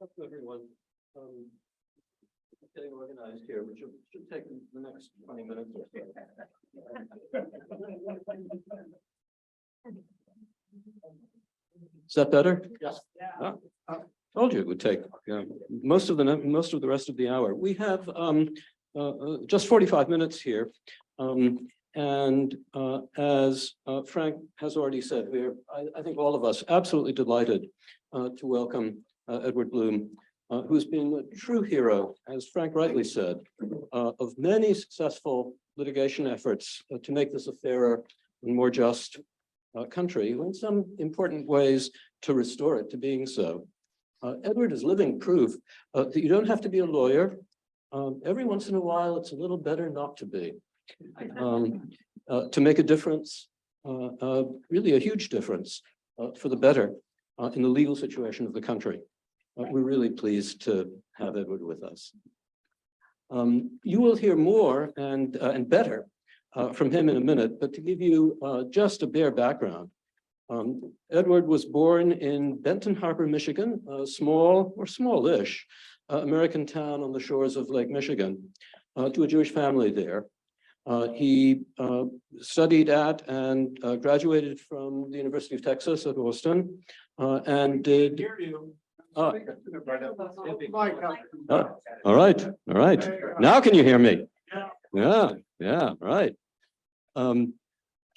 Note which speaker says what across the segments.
Speaker 1: Hello, everyone. Getting organized here, which should take the next 20 minutes or so. Is that better?
Speaker 2: Yes.
Speaker 1: Ah, told you it would take most of the rest of the hour. We have just 45 minutes here, and as Frank has already said, I think all of us absolutely delighted to welcome Edward Blum, who's been a true hero, as Frank rightly said, of many successful litigation efforts to make this a fairer and more just country, in some important ways to restore it to being so. Edward is living proof that you don't have to be a lawyer. Every once in a while, it's a little better not to be, to make a difference, really a huge difference for the better in the legal situation of the country. We're really pleased to have Edward with us. You will hear more and better from him in a minute, but to give you just a bare background, Edward was born in Benton Harbor, Michigan, a small or smallish American town on the shores of Lake Michigan, to a Jewish family there. He studied at and graduated from the University of Texas at Austin, and did. All right. Now can you hear me? Yeah, right.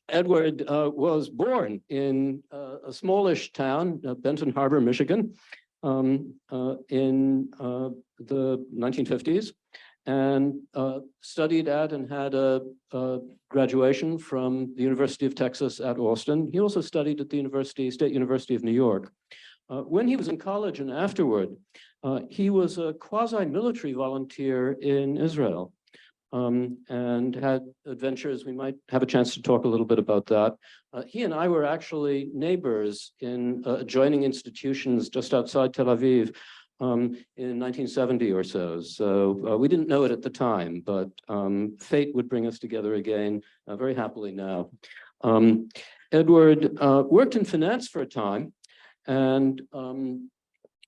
Speaker 1: Edward was born in a smallish town, Benton Harbor, Michigan, in the 1950s, and studied at and had a graduation from the University of Texas at Austin. He also studied at the State University of New York. When he was in college and afterward, he was a quasi-military volunteer in Israel, and had adventures. We might have a chance to talk a little bit about that. He and I were actually neighbors in adjoining institutions just outside Tel Aviv in 1970 or so. So we didn't know it at the time, but fate would bring us together again very happily now. Edward worked in finance for a time, and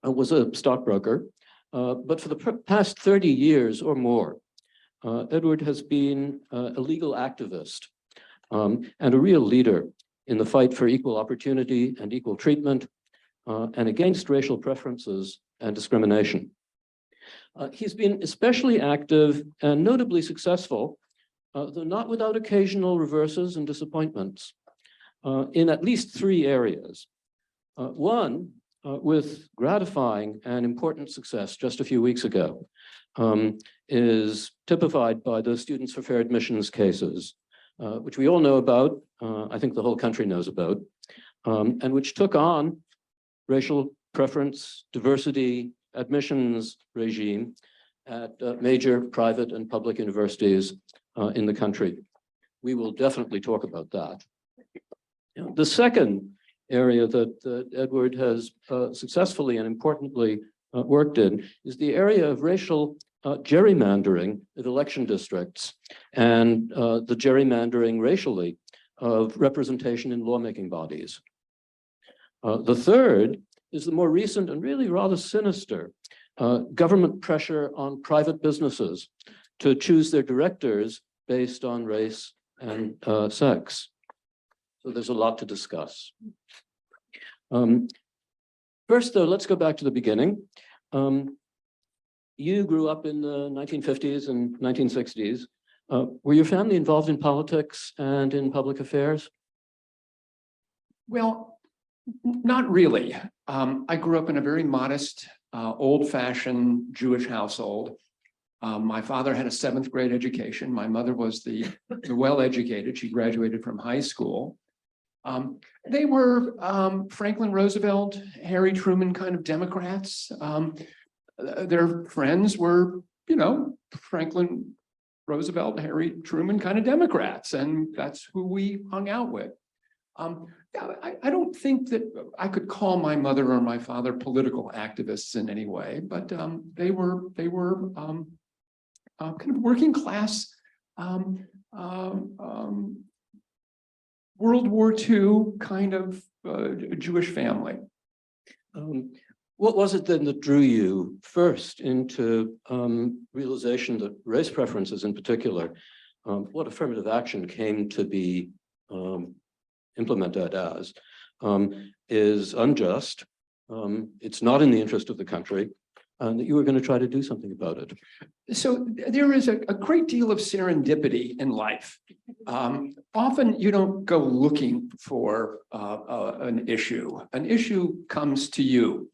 Speaker 1: was a stockbroker, but for the past 30 years or more, Edward has been a legal activist and a real leader in the fight for equal opportunity and equal treatment and against racial preferences and discrimination. He's been especially active and notably successful, though not without occasional reverses and disappointments, in at least 3 areas. One, with gratifying and important success just a few weeks ago, is typified by the Students for Fair Admissions cases, which we all know about, I think the whole country knows about, and which took on racial preference, diversity, admissions regime at major private and public universities in the country. We will definitely talk about that. The second area that Edward has successfully and importantly worked in is the area of racial gerrymandering of election districts and the gerrymandering racially of representation in lawmaking bodies. The third is the more recent and really rather sinister government pressure on private businesses to choose their directors based on race and sex. So there's a lot to discuss. First, though, let's go back to the beginning. You grew up in the 1950s and 1960s. Were your family involved in politics and in public affairs?
Speaker 2: Well, not really. I grew up in a very modest, old-fashioned Jewish household. My father had a 7th grade education. My mother was the well-educated. She graduated from high school. They were Franklin Roosevelt, Harry Truman kind of Democrats. Their friends were, Franklin Roosevelt, Harry Truman kind of Democrats, and that's who we hung out with. I don't think that I could call my mother or my father political activists in any way, but they were kind of working class, World War II kind of Jewish family.
Speaker 1: What was it then that drew you first into realization that race preferences in particular, what affirmative action came to be implemented as, is unjust, it's not in the interest of the country, and that you were going to try to do something about it?
Speaker 2: So there is a great deal of serendipity in life. Often you don't go looking for an issue. An issue comes to you.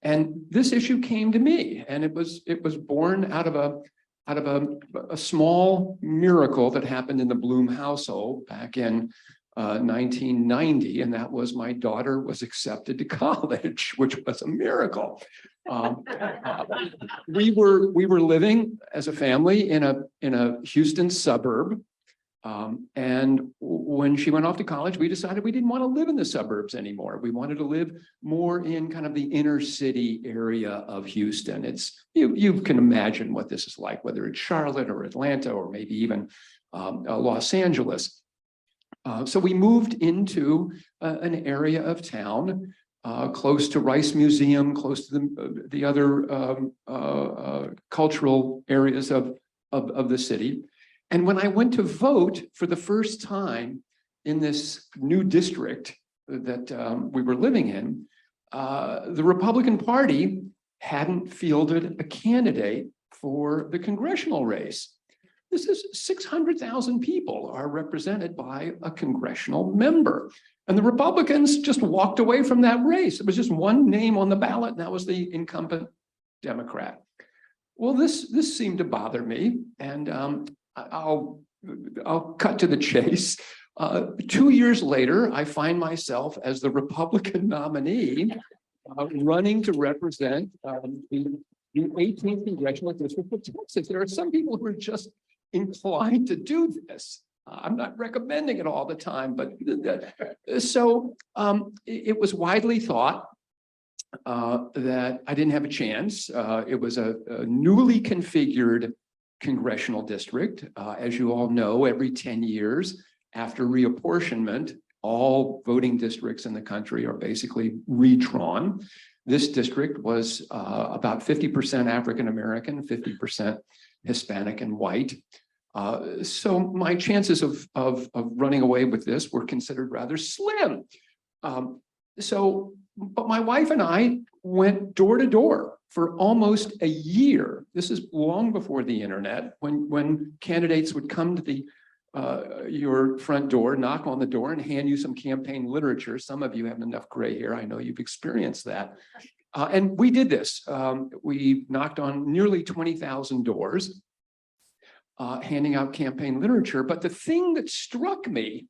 Speaker 2: And this issue came to me, and it was born out of a small miracle that happened in the Blum household back in 1990, and that was my daughter was accepted to college, which was a miracle. We were living as a family in a Houston suburb. And when she went off to college, we decided we didn't want to live in the suburbs anymore. We wanted to live more in kind of the inner city area of Houston. It's you can imagine what this is like, whether it's Charlotte or Atlanta or maybe even Los Angeles. So we moved into an area of town close to Rice Museum, close to the other cultural areas of the city. And when I went to vote for the first time in this new district that we were living in, the Republican Party hadn't fielded a candidate for the congressional race. This is 600,000 people are represented by a congressional member. And the Republicans just walked away from that race. It was just one name on the ballot, and that was the incumbent Democrat. Well, this seemed to bother me, and I'll cut to the chase. 2 years later, I find myself as the Republican nominee running to represent the 18th Congressional District of Texas. There are some people who are just inclined to do this. I'm not recommending it all the time, but so it was widely thought that I didn't have a chance. It was a newly configured congressional district. As you all know, every 10 years after reapportionment, all voting districts in the country are basically redrawn. This district was about 50% African-American, 50% Hispanic and white. So my chances of running away with this were considered rather slim. But my wife and I went door to door for almost a year. This is long before the internet, when candidates would come to your front door, knock on the door, and hand you some campaign literature. Some of you have enough gray hair. I know you've experienced that. And we did this. We knocked on nearly 20,000 doors, handing out campaign literature. But the thing that struck me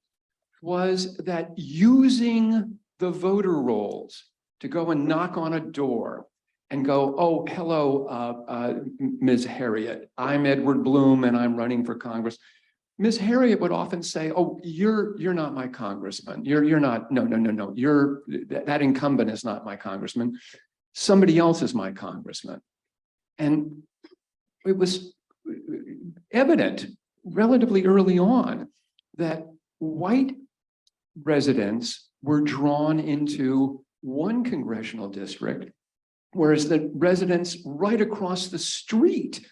Speaker 2: was that using the voter rolls to go and knock on a door and go, "Oh, hello, Ms. Harriet. I'm Edward Blum, and I'm running for Congress." Ms. Harriet would often say, "Oh, you're not my congressman. You're not. No. That incumbent is not my congressman. Somebody else is my congressman." And it was evident relatively early on that white residents were drawn into one congressional district, whereas the residents right across the street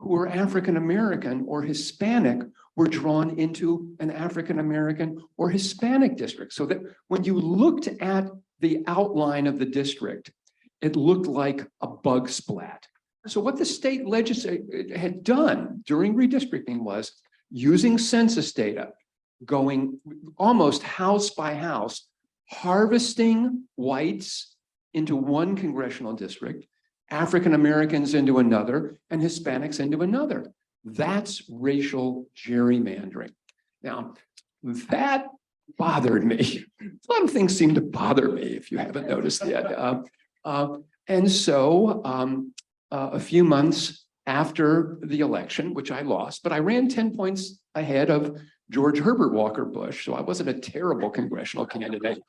Speaker 2: who were African-American or Hispanic were drawn into an African-American or Hispanic district. So that when you looked at the outline of the district, it looked like a bug splat. So what the state legislature had done during redistricting was using census data, going almost house by house, harvesting whites into one congressional district, African Americans into another, and Hispanics into another. That's racial gerrymandering. Now, that bothered me. A lot of things seem to bother me, if you haven't noticed yet. And so a few months after the election, which I lost, but I ran 10 points ahead of George Herbert Walker Bush, so I wasn't a terrible congressional candidate.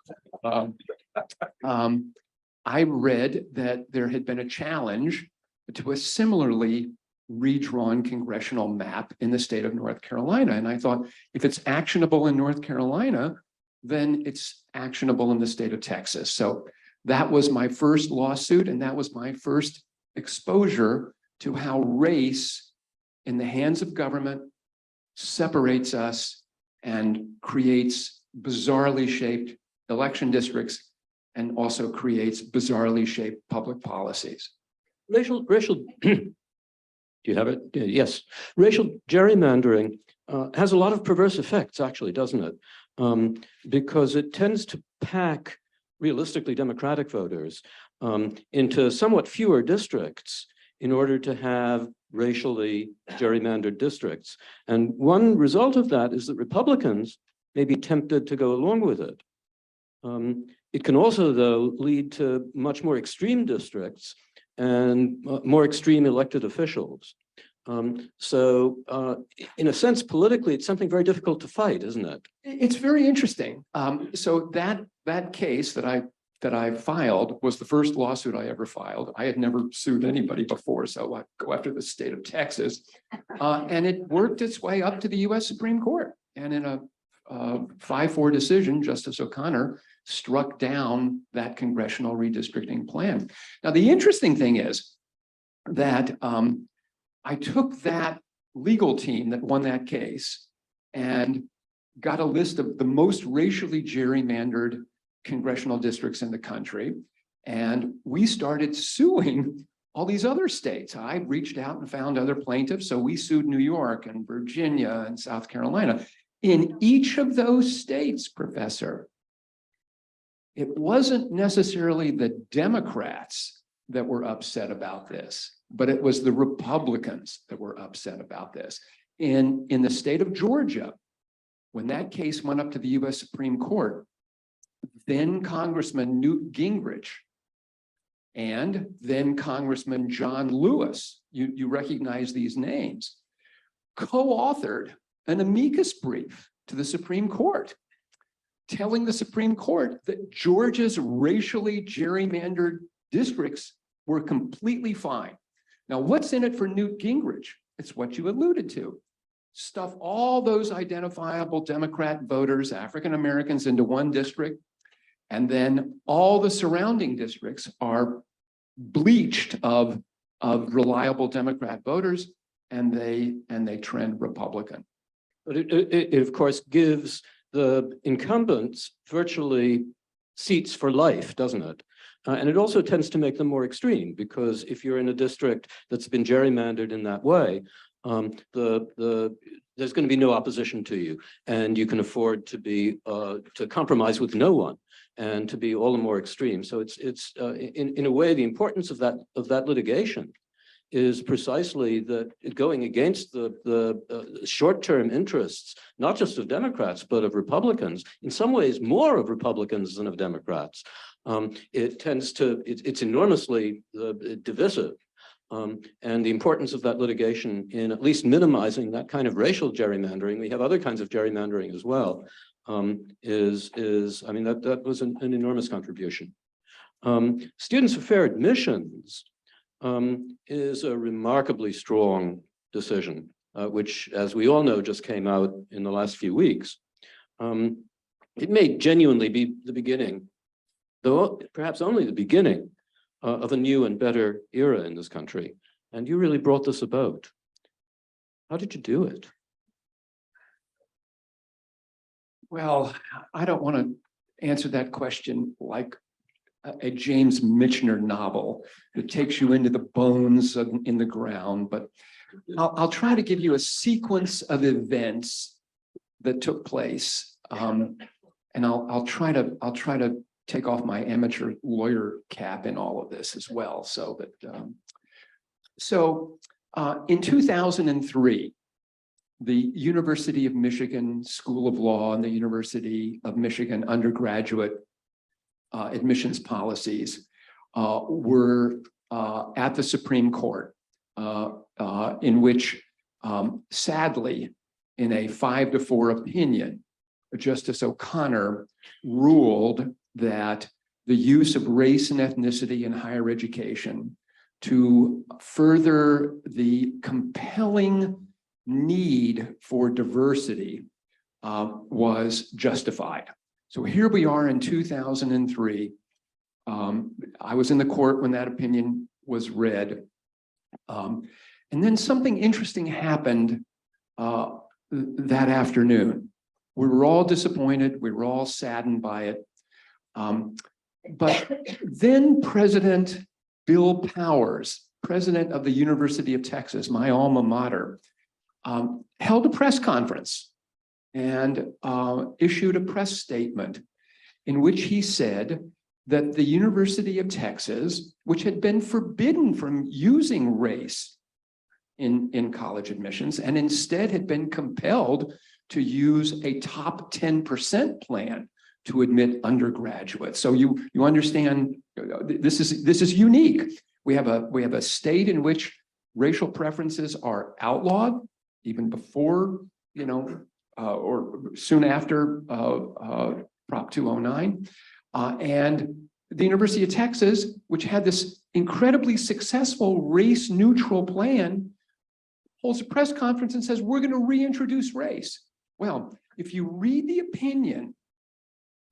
Speaker 2: I read that there had been a challenge to a similarly redrawn congressional map in the state of North Carolina. And I thought, if it's actionable in North Carolina, then it's actionable in the state of Texas. So That was my first lawsuit, and that was my first exposure to how race in the hands of government separates us and creates bizarrely shaped election districts and also creates bizarrely shaped public policies.
Speaker 1: Racial, do you have it? Yes. Racial gerrymandering has a lot of perverse effects, actually, doesn't it? Because it tends to pack realistically Democratic voters into somewhat fewer districts in order to have racially gerrymandered districts. And one result of that is that Republicans may be tempted to go along with it. It can also, though, lead to much more extreme districts and more extreme elected officials. So in a sense, politically, it's something very difficult to fight, isn't it?
Speaker 2: It's very interesting. So that case that I filed was the first lawsuit I ever filed. I had never sued anybody before, so I go after the state of Texas. And it worked its way up to the US Supreme Court. And in a 5-4 decision, Justice O'Connor struck down that congressional redistricting plan. Now, the interesting thing is that I took that legal team that won that case and got a list of the most racially gerrymandered congressional districts in the country. And we started suing all these other states. I reached out and found other plaintiffs. So we sued New York and Virginia and South Carolina. In each of those states, Professor, it wasn't necessarily the Democrats that were upset about this, but it was the Republicans that were upset about this. In the state of Georgia, when that case went up to the US Supreme Court, then Congressman Newt Gingrich and then Congressman John Lewis, you recognize these names, co-authored an amicus brief to the Supreme Court, telling the Supreme Court that Georgia's racially gerrymandered districts were completely fine. Now, what's in it for Newt Gingrich? It's what you alluded to. Stuff all those identifiable Democrat voters, African Americans, into one district, and then all the surrounding districts are bleached of reliable Democrat voters, and they trend Republican.
Speaker 1: But it of course gives the incumbents virtually seats for life, doesn't it? And it also tends to make them more extreme, because if you're in a district that's been gerrymandered in that way, there's going to be no opposition to you, and you can afford to be to compromise with no one, and to be all the more extreme. So it's in a way, the importance of that litigation is precisely that going against the short-term interests, not just of Democrats, but of Republicans, in some ways more of Republicans than of Democrats. It's enormously divisive. And the importance of that litigation in at least minimizing that kind of racial gerrymandering, we have other kinds of gerrymandering as well, I mean, that was an enormous contribution. Students for fair admissions is a remarkably strong decision, which, as we all know, just came out in the last few weeks. It may genuinely be the beginning, though perhaps only the beginning, of a new and better era in this country. And you really brought this about. How did you do it?
Speaker 2: Well, I don't want to answer that question like a James Michener novel that takes you into the bones in the ground, but I'll try to give you a sequence of events that took place, and I'll try to take off my amateur lawyer cap in all of this as well, so that in 2003, the University of Michigan School of Law and the University of Michigan undergraduate admissions policies were at the Supreme Court, in which, sadly, in a 5-4 opinion, Justice O'Connor ruled that the use of race and ethnicity in higher education to further the compelling need for diversity was justified. So here we are in 2003. I was in the court when that opinion was read. And then something interesting happened that afternoon. We were all disappointed. We were all saddened by it. But then President Bill Powers, president of the University of Texas, my alma mater, held a press conference and issued a press statement in which he said that the University of Texas, which had been forbidden from using race in college admissions and instead had been compelled to use a top 10% plan to admit undergraduates. So you understand this is unique. We have a state in which racial preferences are outlawed even before, or soon after Prop 209. And the University of Texas, which had this incredibly successful race-neutral plan, holds a press conference and says, we're going to reintroduce race. Well, if you read the opinion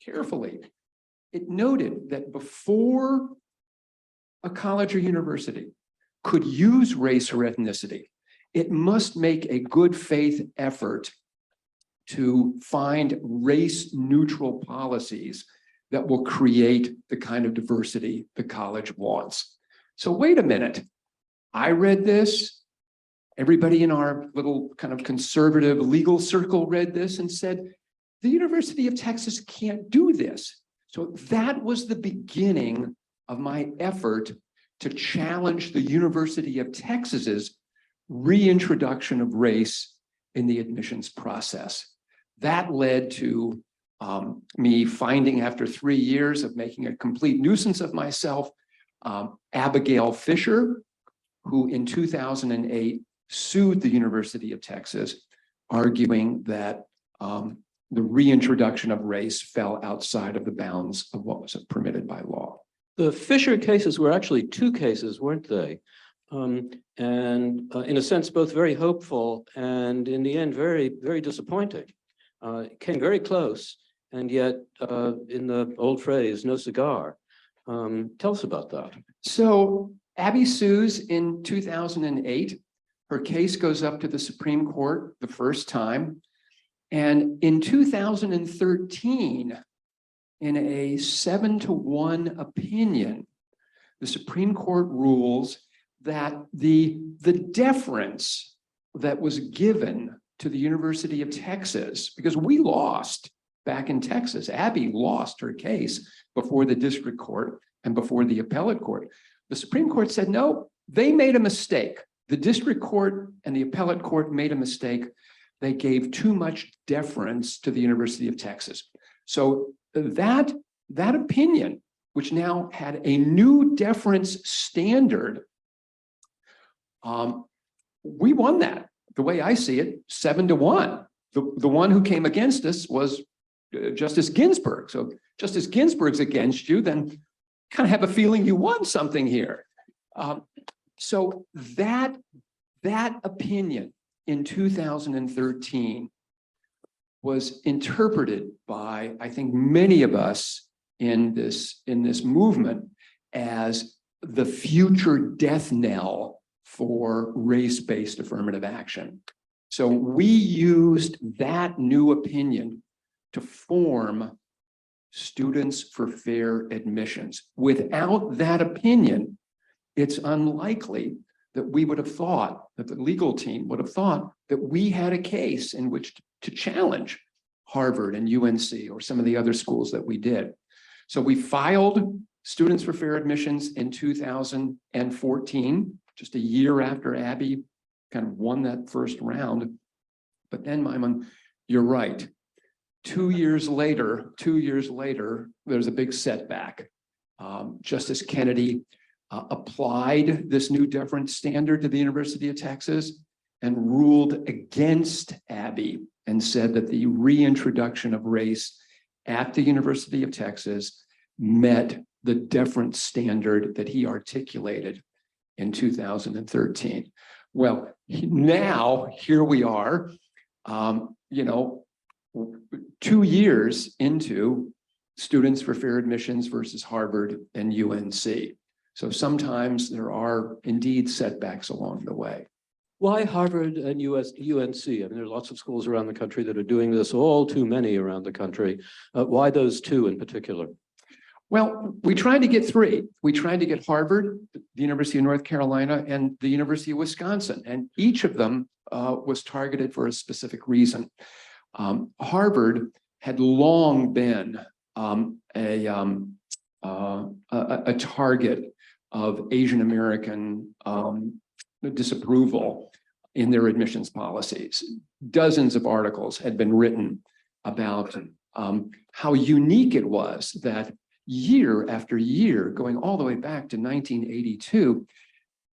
Speaker 2: carefully, it noted that before a college or university could use race or ethnicity, it must make a good faith effort to find race-neutral policies that will create the kind of diversity the college wants. So wait a minute. I read this. Everybody in our little kind of conservative legal circle read this and said, the University of Texas can't do this. So that was the beginning of my effort to challenge the University of Texas's reintroduction of race in the admissions process. That led to me finding, after 3 years of making a complete nuisance of myself, Abigail Fisher, who in 2008 sued the University of Texas, arguing that the reintroduction of race fell outside of the bounds of what was permitted by law.
Speaker 1: The Fisher cases were actually two cases, weren't they? And in a sense, both very hopeful and in the end, very, very disappointing. Came very close, and yet in the old phrase, no cigar. Tell us about that.
Speaker 2: So Abby sues in 2008. Her case goes up to the Supreme Court the first time. And in 2013, in a 7-1 opinion, the Supreme Court rules that the deference that was given to the University of Texas, because we lost back in Texas, Abby lost her case before the district court and before the appellate court. The Supreme Court said, no, they made a mistake. The district court and the appellate court made a mistake. They gave too much deference to the University of Texas. So that opinion, which now had a new deference standard, we won that. The way I see it, 7-1. The one who came against us was Justice Ginsburg. So Justice Ginsburg's against you, then kind of have a feeling you won something here. So that opinion in 2013 was interpreted by, I think, many of us in this movement as the future death knell for race-based affirmative action. So we used that new opinion to form Students for Fair Admissions. Without that opinion, it's unlikely that we would have thought, that the legal team would have thought that we had a case in which to challenge Harvard and UNC or some of the other schools that we did. So we filed Students for Fair Admissions in 2014, just a year after Abby kind of won that first round. But then, Maimon, you're right. 2 years later, there's a big setback. Justice Kennedy applied this new deference standard to the University of Texas and ruled against Abby and said that the reintroduction of race at the University of Texas met the deference standard that he articulated in 2013. Well, now here we are, 2 years into students for fair admissions versus Harvard and UNC. So sometimes there are indeed setbacks along the way.
Speaker 1: Why Harvard and UNC? I mean, there are lots of schools around the country that are doing this, all too many around the country. Why those two in particular?
Speaker 2: Well, we tried to get three. We tried to get Harvard, the University of North Carolina, and the University of Wisconsin, and each of them was targeted for a specific reason. Harvard had long been a target of Asian American disapproval in their admissions policies. Dozens of articles had been written about how unique it was that year after year, going all the way back to 1982,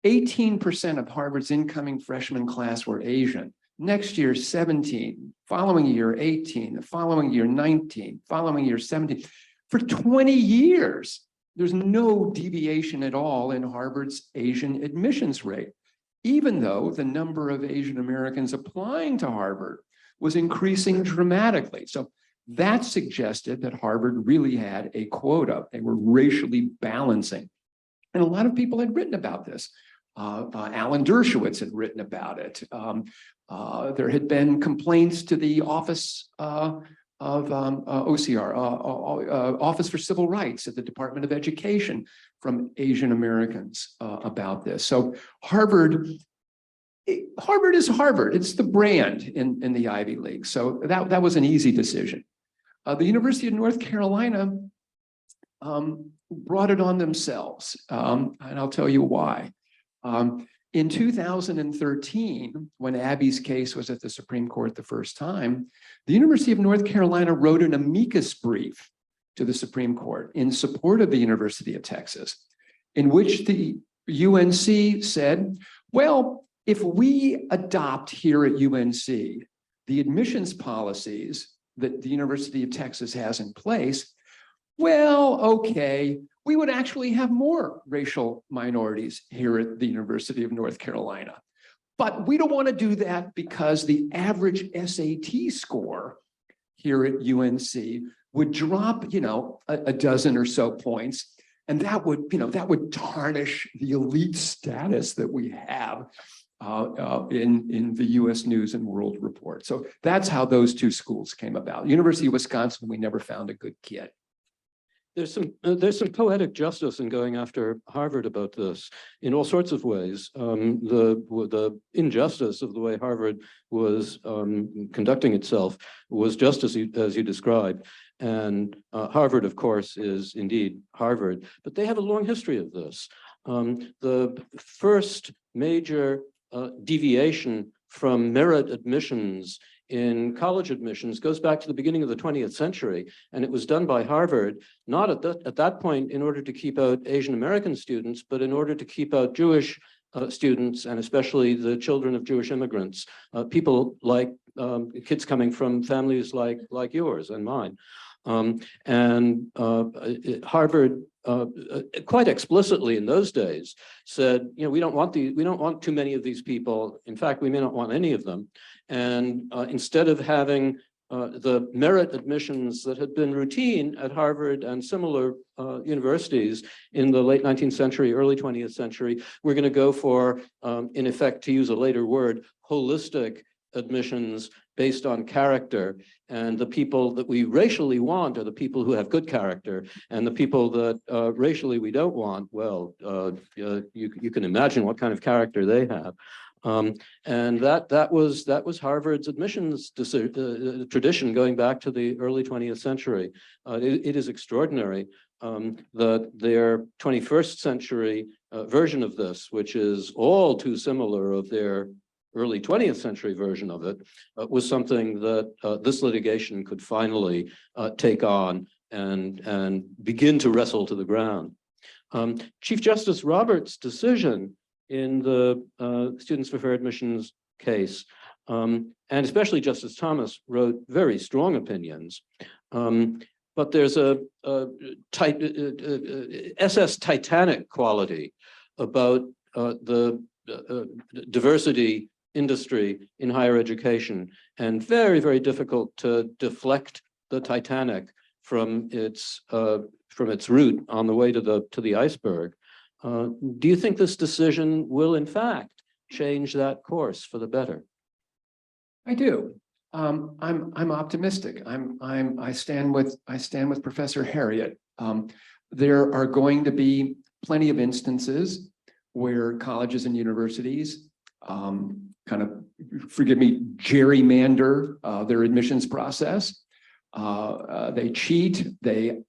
Speaker 2: 18% of Harvard's incoming freshman class were Asian. Next year, 17, following year, 18, the following year, 19, following year, 17. For 20 years, there's no deviation at all in Harvard's Asian admissions rate, even though the number of Asian Americans applying to Harvard was increasing dramatically. So that suggested that Harvard really had a quota. They were racially balancing. And a lot of people had written about this. Alan Dershowitz had written about it. There had been complaints to the Office of OCR, Office for Civil Rights at the Department of Education from Asian Americans about this. So Harvard is Harvard. It's the brand in the Ivy League. So that was an easy decision. The University of North Carolina brought it on themselves, and I'll tell you why. In 2013, when Abby's case was at the Supreme Court the first time, the University of North Carolina wrote an amicus brief to the Supreme Court in support of the University of Texas, in which the UNC said, well, if we adopt here at UNC the admissions policies that the University of Texas has in place, well, okay, we would actually have more racial minorities here at the University of North Carolina. But we don't want to do that because the average SAT score here at UNC would drop, a dozen or so points. And that would tarnish the elite status that we have in the US News and World Report. So that's how those two schools came about. University of Wisconsin, we never found a good kid.
Speaker 1: There's some poetic justice in going after Harvard about this in all sorts of ways. The injustice of the way Harvard was conducting itself was just as you described. And Harvard, of course, is indeed Harvard, but they have a long history of this. The first major deviation from merit admissions in college admissions goes back to the beginning of the 20th century, and it was done by Harvard, not at that point in order to keep out Asian American students, but in order to keep out Jewish students, and especially the children of Jewish immigrants, people like kids coming from families like yours and mine. Harvard quite explicitly in those days said, we don't want too many of these people. In fact, we may not want any of them. And instead of having the merit admissions that had been routine at Harvard and similar universities in the late 19th century, early 20th century, we're going to go for, in effect, to use a later word, holistic admissions based on character. And the people that we racially want are the people who have good character, and the people that racially we don't want, well, you can imagine what kind of character they have. And that was Harvard's admissions tradition going back to the early 20th century. It is extraordinary that their 21st century version of this, which is all too similar of their early 20th century version of it, was something that this litigation could finally take on and begin to wrestle to the ground. Chief Justice Roberts' decision in the Students for Fair Admissions case, and especially Justice Thomas, wrote very strong opinions. But there's a SS Titanic quality about the diversity industry in higher education, and very, very difficult to deflect the Titanic from its root on the way to the iceberg. Do you think this decision will, in fact, change that course for the better?
Speaker 2: I do. I'm optimistic. I stand with Professor Harriet. There are going to be plenty of instances where colleges and universities kind of, forgive me, gerrymander their admissions process. They cheat, they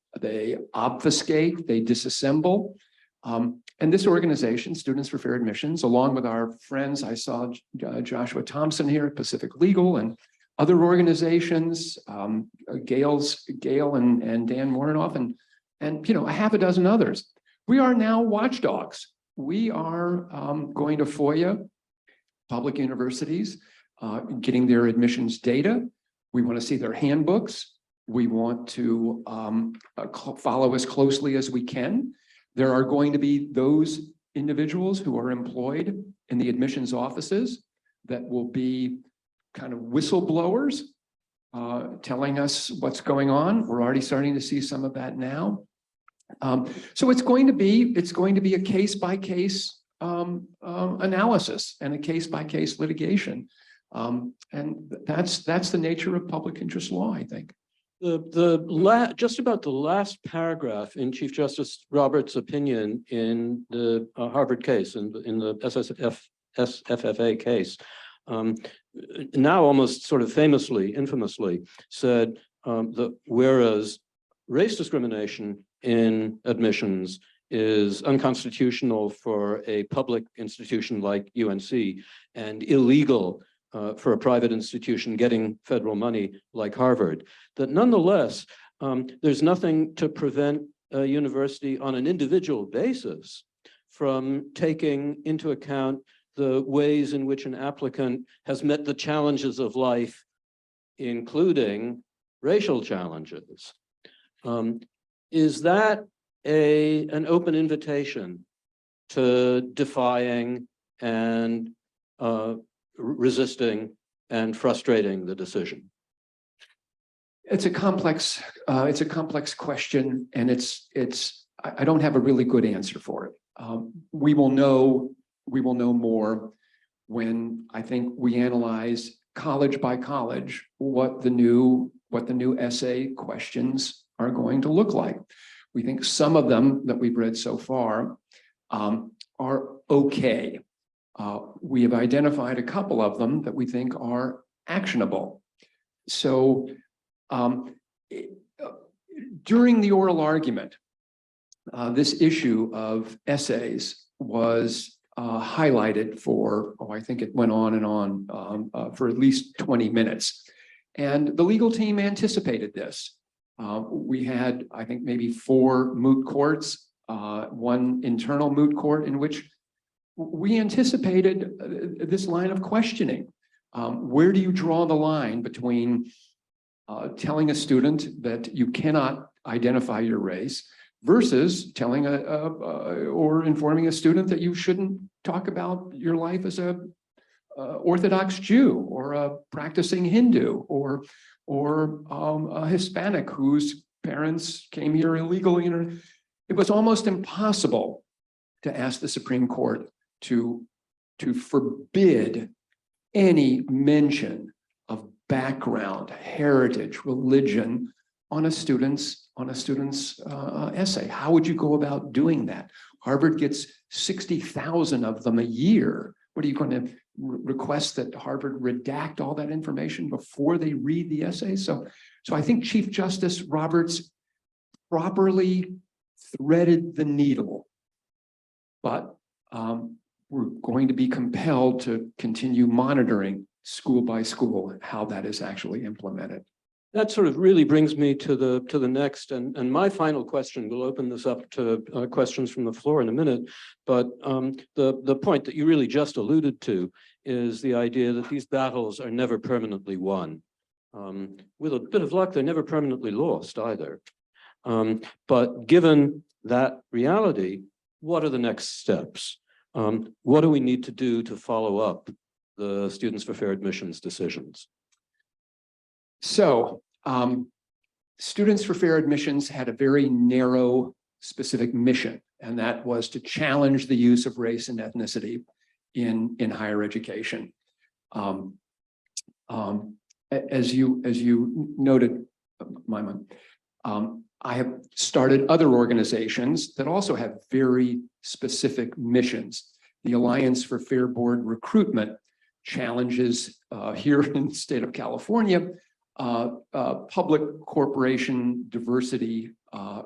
Speaker 2: obfuscate, they disassemble. And this organization, Students for Fair Admissions, along with our friends, I saw Joshua Thompson here at Pacific Legal and other organizations, Gail and Dan Morenoff, and a half a dozen others. We are now watchdogs. We are going to FOIA public universities, getting their admissions data. We want to see their handbooks. We want to follow as closely as we can. There are going to be those individuals who are employed in the admissions offices that will be kind of whistleblowers, telling us what's going on. We're already starting to see some of that now. So it's going to be a case-by-case analysis and a case-by-case litigation. And that's the nature of public interest law, I think.
Speaker 1: Just about the last paragraph in Chief Justice Roberts' opinion in the Harvard case, in the SFFA case, now almost sort of famously, infamously said that whereas race discrimination in admissions is unconstitutional for a public institution like UNC and illegal for a private institution getting federal money like Harvard, that nonetheless, there's nothing to prevent a university on an individual basis from taking into account the ways in which an applicant has met the challenges of life, including racial challenges. Is that an open invitation to defying and resisting and frustrating the decision?
Speaker 2: It's a complex question, and I don't have a really good answer for it. We will know more when I think we analyze college by college what the new essay questions are going to look like. We think some of them that we've read so far are okay. We have identified a couple of them that we think are actionable. So during the oral argument, this issue of essays was highlighted for, I think it went on and on for at least 20 minutes. And the legal team anticipated this. We had, I think, maybe 4 moot courts, one internal moot court in which we anticipated this line of questioning. Where do you draw the line between telling a student that you cannot identify your race versus telling or informing a student that you shouldn't talk about your life as a Orthodox Jew or a practicing Hindu or a Hispanic whose parents came here illegally. It was almost impossible to ask the Supreme Court to forbid any mention of background, heritage, religion on a student's essay. How would you go about doing that? Harvard gets 60,000 of them a year. What are you going to request that Harvard redact all that information before they read the essay? So I think Chief Justice Roberts properly threaded the needle, but we're going to be compelled to continue monitoring school by school how that is actually implemented.
Speaker 1: That sort of really brings me to the next, and my final question. We'll open this up to questions from the floor in a minute, but the point that you really just alluded to is the idea that these battles are never permanently won. With a bit of luck, they're never permanently lost either. But given that reality, what are the next steps? What do we need to do to follow up the Students for Fair Admissions decisions?
Speaker 2: So Students for Fair Admissions had a very narrow, specific mission, and that was to challenge the use of race and ethnicity in higher education. As you noted, Maimon, I have started other organizations that also have very specific missions. The Alliance for Fair Board Recruitment challenges here in the state of California public corporation diversity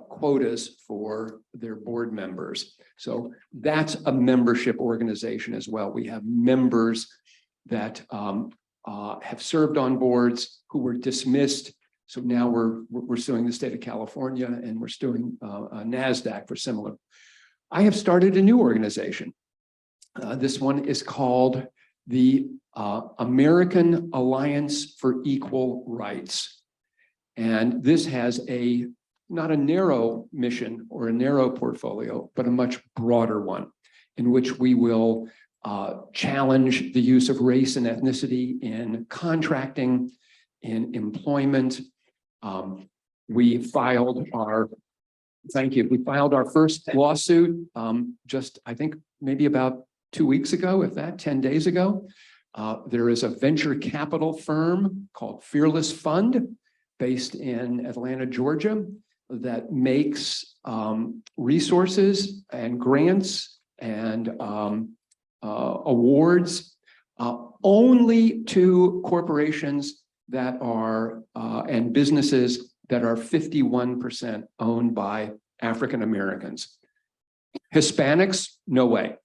Speaker 2: quotas for their board members. So that's a membership organization as well. We have members that have served on boards who were dismissed. So now we're suing the state of California, and we're suing NASDAQ for similar. I have started a new organization. This one is called the American Alliance for Equal Rights. And this has not a narrow mission or a narrow portfolio, but a much broader one, in which we will challenge the use of race and ethnicity in contracting, in employment. We filed our first lawsuit just, I think, maybe about 2 weeks ago, if that, 10 days ago. There is a venture capital firm called Fearless Fund based in Atlanta, Georgia, that makes resources and grants and awards only to corporations that are and businesses that are 51% owned by African Americans. Hispanics, no way.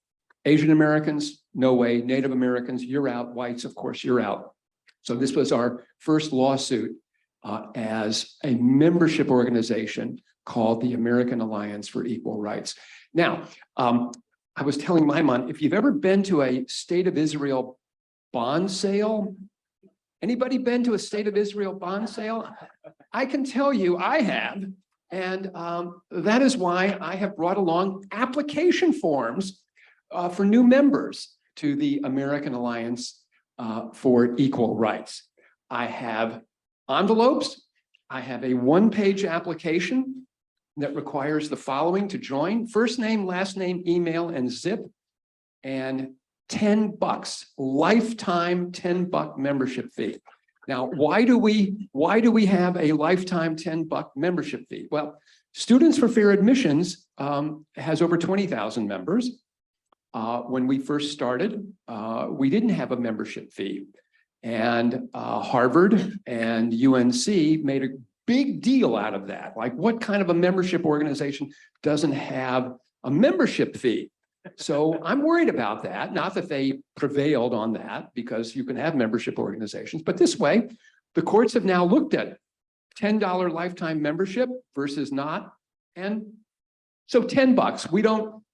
Speaker 2: Asian Americans, no way. Native Americans, you're out. Whites, of course, you're out. So this was our first lawsuit as a membership organization called the American Alliance for Equal Rights. Now, I was telling Maimon, if you've ever been to a State of Israel bond sale, anybody been to a State of Israel bond sale? I can tell you I have. And that is why I have brought along application forms for new members to the American Alliance for Equal Rights. I have envelopes. I have a one-page application that requires the following to join: first name, last name, email, and zip, and $10, lifetime $10 membership fee. Now, why do we have a lifetime $10 membership fee? Well, Students for Fair Admissions has over 20,000 members. When we first started, we didn't have a membership fee, and Harvard and UNC made a big deal out of that. Like, what kind of a membership organization doesn't have a membership fee? So I'm worried about that. Not that they prevailed on that, because you can have membership organizations, but this way, the courts have now looked at $10 lifetime membership versus not. And so $10,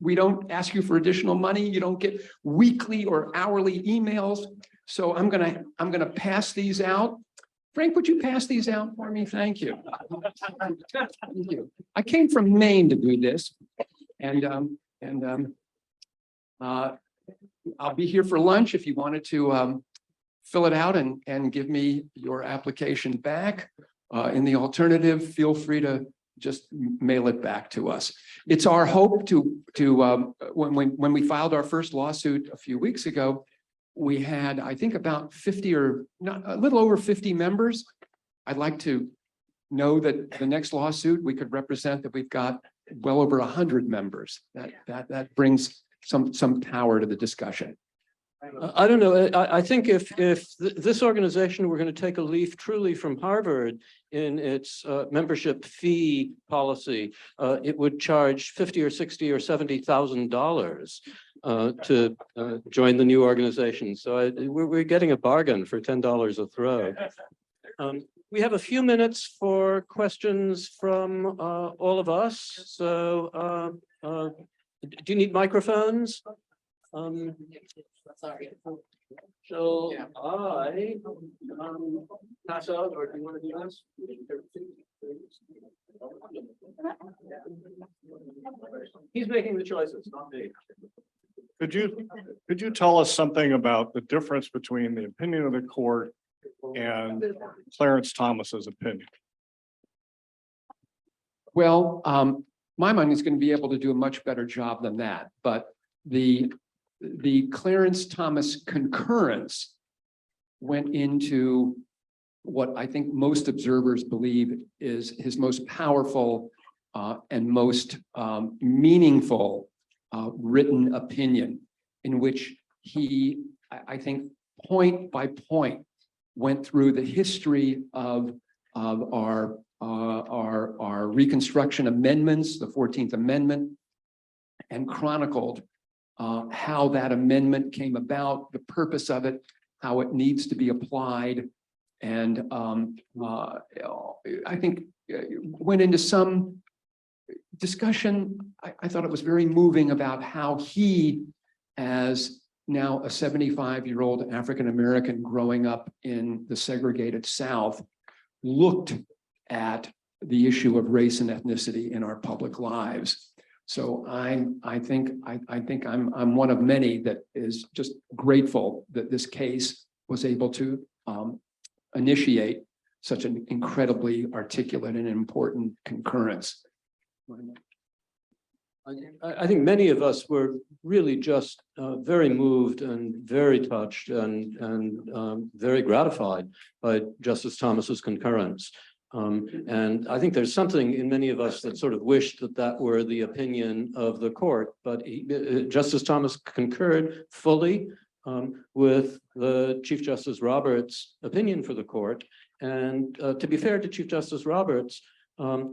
Speaker 2: we don't ask you for additional money. You don't get weekly or hourly emails. So I'm gonna pass these out. Frank, would you pass these out for me? Thank you. Thank you. I came from Maine to do this, and I'll be here for lunch if you wanted to fill it out and give me your application back. In the alternative, feel free to just mail it back to us. It's our hope when we filed our first lawsuit a few weeks ago, we had, I think, about 50 or not, a little over 50 members. I'd like to know that the next lawsuit we could represent that we've got well over 100 members. That brings some power to the discussion.
Speaker 1: I don't know. I think if this organization were going to take a leaf truly from Harvard in its membership fee policy, it would charge $50 or $60 or $70,000 to join the new organization. So we're getting a bargain for $10 a throw. We have a few minutes for questions from all of us. So do you need microphones? Sorry. So I pass out, or do you want to do this? He's making the choices, not me.
Speaker 3: Could you tell us something about the difference between the opinion of the court and Clarence Thomas's opinion?
Speaker 2: Well, Maimon is going to be able to do a much better job than that, but the Clarence Thomas concurrence went into what I think most observers believe is his most powerful and most meaningful written opinion, in which he, I think, point by point, went through the history of our Reconstruction amendments, the 14th Amendment, and chronicled how that amendment came about, the purpose of it, how it needs to be applied, and I think went into some discussion. I thought it was very moving about how he, as now a 75-year-old African-American growing up in the segregated South, looked at the issue of race and ethnicity in our public lives. So I think I'm one of many that is just grateful that this case was able to initiate such an incredibly articulate and important concurrence.
Speaker 1: I think many of us were really just very moved and very touched and very gratified by Justice Thomas's concurrence. And I think there's something in many of us that sort of wished that that were the opinion of the court, but Justice Thomas concurred fully with the Chief Justice Roberts' opinion for the court. And to be fair to Chief Justice Roberts,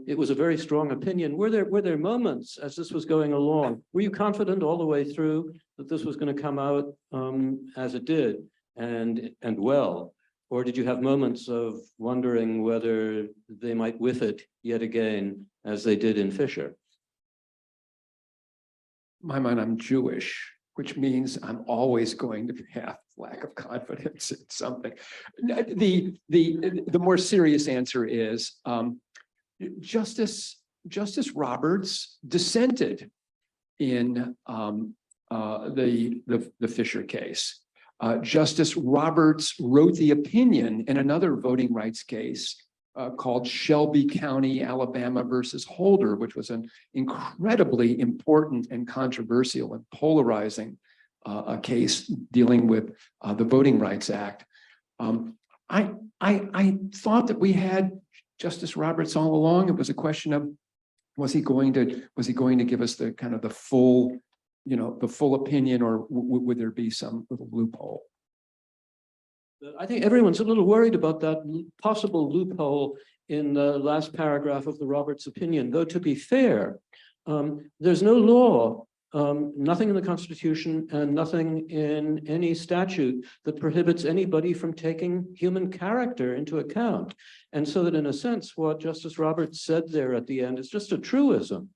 Speaker 1: it was a very strong opinion. Were there moments as this was going along? Were you confident all the way through that this was going to come out as it did and well? Or did you have moments of wondering whether they might whiff it yet again, as they did in Fisher?
Speaker 2: In my mind, I'm Jewish, which means I'm always going to have lack of confidence in something. The more serious answer is Justice Roberts dissented in the Fisher case. Justice Roberts wrote the opinion in another voting rights case called Shelby County, Alabama versus Holder, which was an incredibly important and controversial and polarizing a case dealing with the Voting Rights Act. I thought that we had Justice Roberts all along. It was a question of, was he going to give us the kind of the full, the full opinion, or would there be some little loophole?
Speaker 1: I think everyone's a little worried about that possible loophole in the last paragraph of the Roberts opinion, though to be fair, there's no law, nothing in the Constitution and nothing in any statute that prohibits anybody from taking human character into account. And so that in a sense, what Justice Roberts said there at the end is just a truism.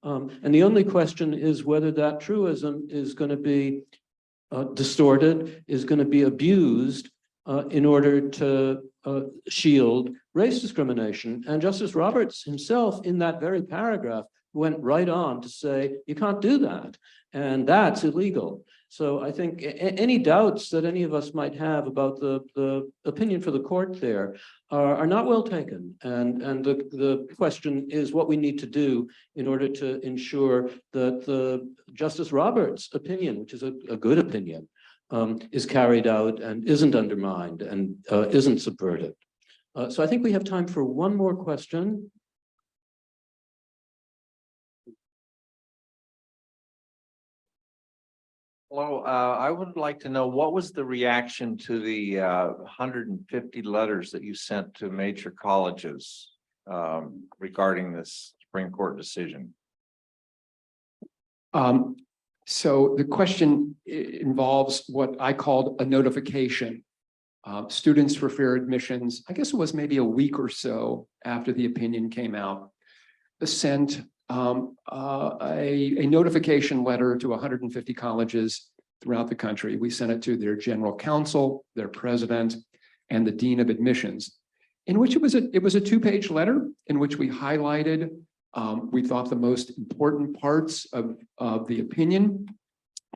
Speaker 1: And the only question is whether that truism is going to be distorted, is going to be abused in order to shield race discrimination. And Justice Roberts himself, in that very paragraph, went right on to say, you can't do that, and that's illegal. So I think any doubts that any of us might have about the opinion for the court there are not well taken. And the question is what we need to do in order to ensure that the Justice Roberts' opinion, which is a good opinion, is carried out and isn't undermined and isn't subverted. So I think we have time for one more question.
Speaker 4: Hello, I would like to know, what was the reaction to the 150 letters that you sent to major colleges regarding this Supreme Court decision?
Speaker 2: So the question involves what I called a notification. Students for Fair Admissions, I guess it was maybe a week or so after the opinion came out, sent a notification letter to 150 colleges throughout the country. We sent it to their general counsel, their president, and the dean of admissions, in which it was a two-page letter in which we highlighted we thought the most important parts of the opinion,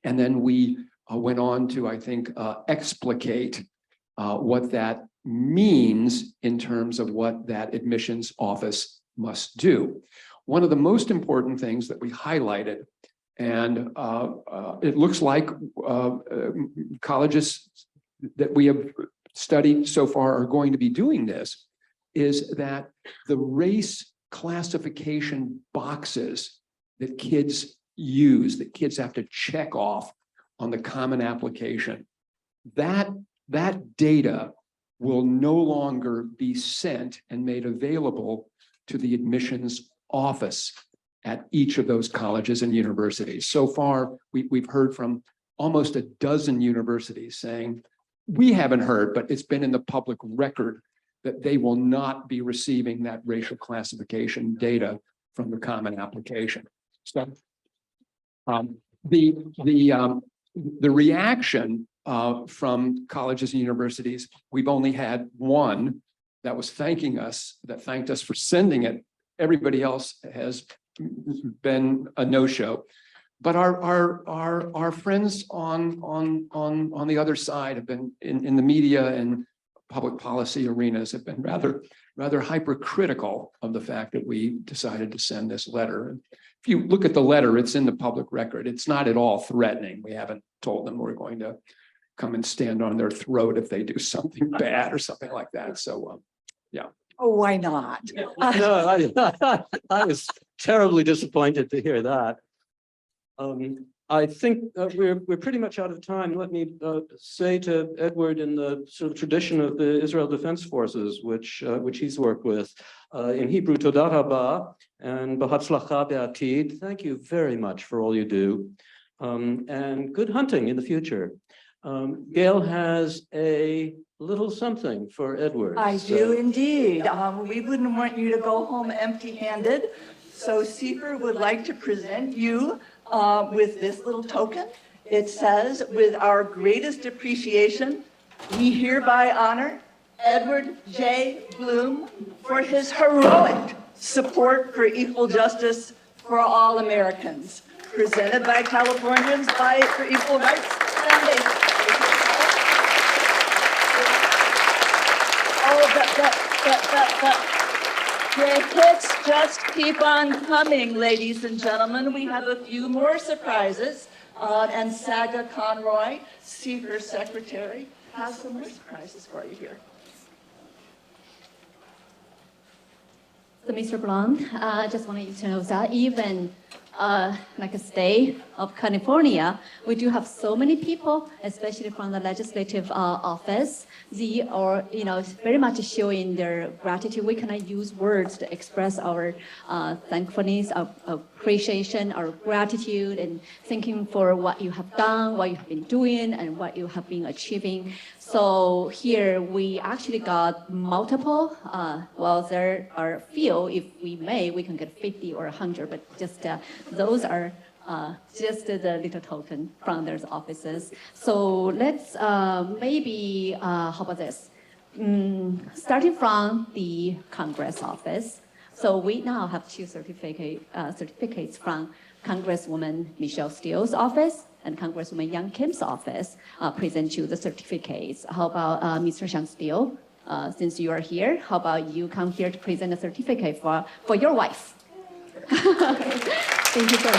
Speaker 2: and then we went on to, I think, explicate what that means in terms of what that admissions office must do. one of the most important things that we highlighted, and it looks like colleges that we have studied so far are going to be doing this, is that the race classification boxes that kids use, that kids have to check off on the Common Application, that data will no longer be sent and made available to the admissions office at each of those colleges and universities. So far, we've heard from almost a dozen universities saying, we haven't heard, but it's been in the public record that they will not be receiving that racial classification data from the Common Application. So the reaction from colleges and universities, we've only had one that was thanked us for sending it. Everybody else has been a no-show. But our friends on the other side have been in the media and public policy arenas have been rather hypercritical of the fact that we decided to send this letter. If you look at the letter, it's in the public record. It's not at all threatening. We haven't told them we're going to come and stand on their throat if they do something bad or something like that. So, yeah.
Speaker 5: Oh, why not?
Speaker 1: No, I was terribly disappointed to hear that. I think we're pretty much out of time. Let me say to Edward, in the sort of tradition of the Israel Defense Forces, which he's worked with, in Hebrew, Toda Rabba and B'Hatzlacha Be'atid. Thank you very much for all you do, and good hunting in the future. Gail has a little something for Edward.
Speaker 5: I do indeed. We wouldn't want you to go home empty-handed. So CFER would like to present you with this little token. It says, with our greatest appreciation, we hereby honor Edward J. Blum for his heroic support for equal justice for all Americans. Presented by Californians for Equal Rights Foundation. The hits just keep on coming, ladies and gentlemen. We have a few more surprises. And Saga Conroy, CFER Secretary, has some more surprises for you here.
Speaker 6: So, Mr. Blum, I just wanted you to know that even like a state of California, we do have so many people, especially from the legislative office. They are, very much showing their gratitude. We cannot use words to express our thankfulness, our appreciation, our gratitude, and thanking for what you have done, what you have been doing, and what you have been achieving. So here we actually got multiple. Well, there are a few. If we may, we can get 50 or 100, but just those are just the little token from their offices. So let's maybe, how about this? Starting from the Congress office. So we now have two certificates from Congresswoman Michelle Steele's office and Congresswoman Young Kim's office present you the certificates. How about Mr. Sean Steele? Since you are here, how about you come here to present a certificate for your wife? Thank you, sir.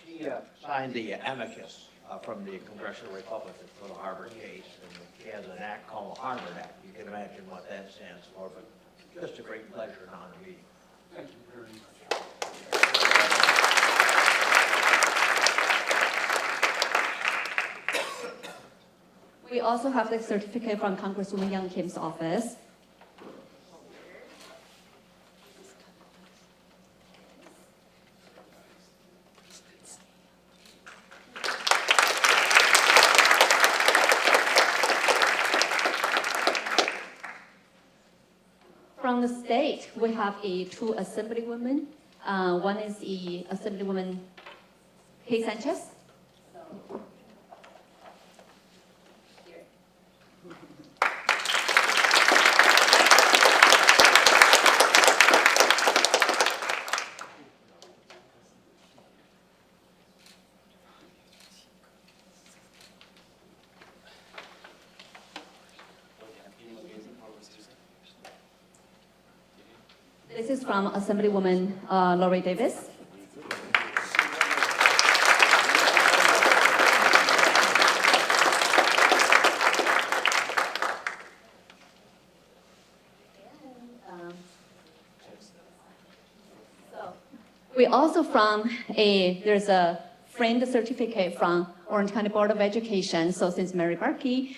Speaker 7: She signed the amicus from the Congressional Republicans for the Harvard case, and she has an act called the Harvard Act. You can imagine what that stands for, but just a great pleasure and honor meeting.
Speaker 2: Thank you very much.
Speaker 6: We also have the certificate from Congresswoman Young Kim's office. From the state, we have two assemblywomen. One is the Assemblywoman Kay Sanchez. is from Assemblywoman Lori Davis. We also there's a friend certificate from Orange County Board of Education. So since Miss Mary Barkey,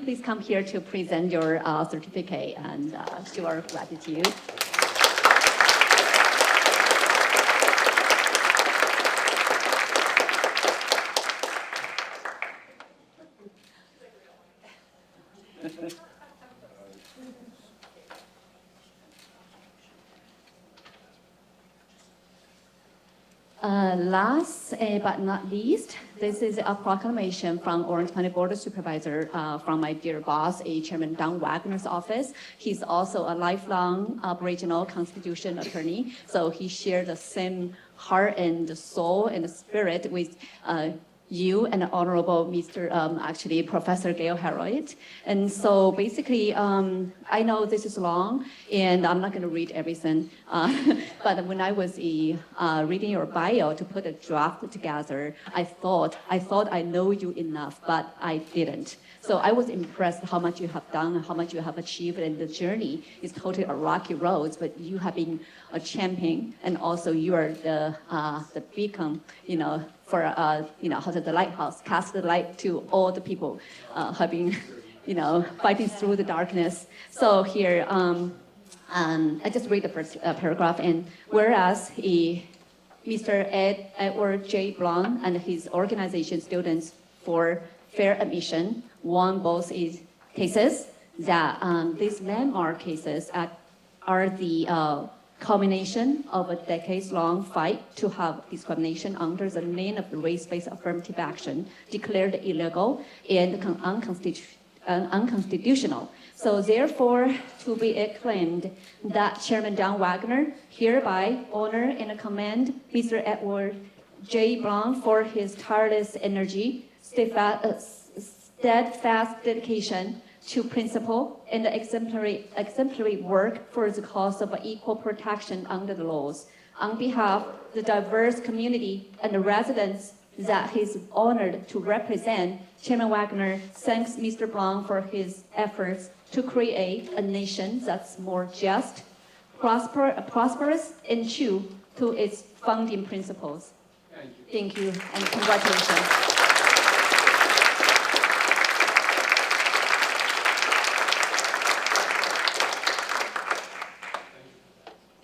Speaker 6: please come here to present your certificate and show our gratitude. Last but not least, this is a proclamation from Orange County Board of Supervisor from my dear boss, Chairman Don Wagner's office. He's also a lifelong Aboriginal Constitution attorney, so he shared the same heart and the soul and the spirit with you and Honorable actually Professor Gail Harold. And so basically, I know this is long and I'm not going to read everything, but when I was reading your bio to put a draft together, I thought I know you enough, but I didn't. So I was impressed how much you have done, how much you have achieved, and the journey is totally a rocky road, but you have been a champion, and also you are the beacon, for the lighthouse, cast the light to all the people have been, fighting through the darkness. So here, I just read the first paragraph, and whereas Mr. Edward J. Blum and his organization Students for Fair Admission won both cases, that these landmark cases are the culmination of a decades-long fight to have discrimination under the name of race-based affirmative action declared illegal and unconstitutional. So therefore, to be acclaimed, that Chairman Don Wagner hereby honor and commend Mr. Edward J. Blum for his tireless energy, steadfast dedication to principle and exemplary work for the cause of equal protection under the laws. On behalf of the diverse community and the residents that he's honored to represent, Chairman Wagner thanks Mr. Blum for his efforts to create a nation that's more just, prosperous, and true to its founding principles. Thank you, and congratulations.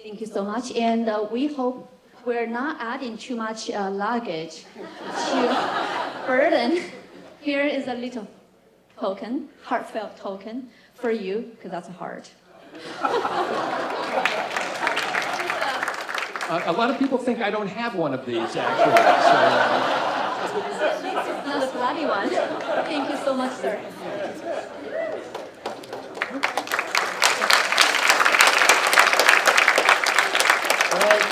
Speaker 6: Thank you so much, and we hope we're not adding too much luggage to burden. Here is a little token, heartfelt token for you, because that's a heart.
Speaker 2: A lot of people think I don't have one of these, actually.
Speaker 6: It's not a bloody one. Thank you so much, sir.
Speaker 2: All right.